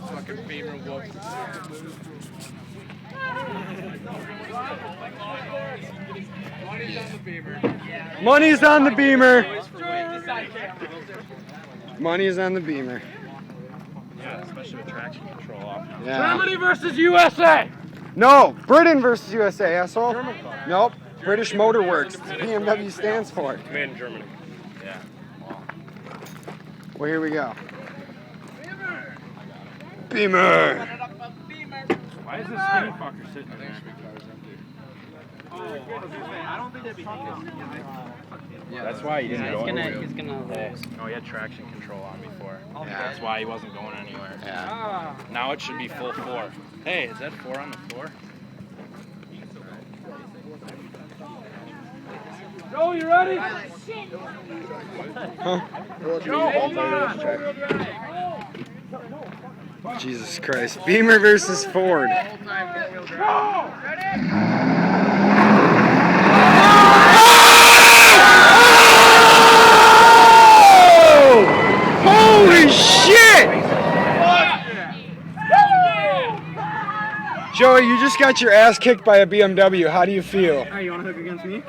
Fucking Beamer whoop. Money's on the Beamer. Money is on the Beamer. Yeah, especially with traction control off. Yeah. Germany versus USA. No, Britain versus USA, asshole. Nope. British Motor Works. BMW stands for. Made in Germany. Yeah. Well, here we go. Beamer. Why is this skinny fucker sitting there? I don't think that'd be That's why he didn't go anywhere. He's gonna lose. No, he had traction control on before. Yeah. That's why he wasn't going anywhere. Yeah. Now it should be full 4. Hey, is that 4 on the floor? Joe, you ready? Joe, hold on. Jesus Christ. Beamer versus Ford. Holy shit! Joey, you just got your ass kicked by a BMW. How do you feel? Hey, you want to hook against me?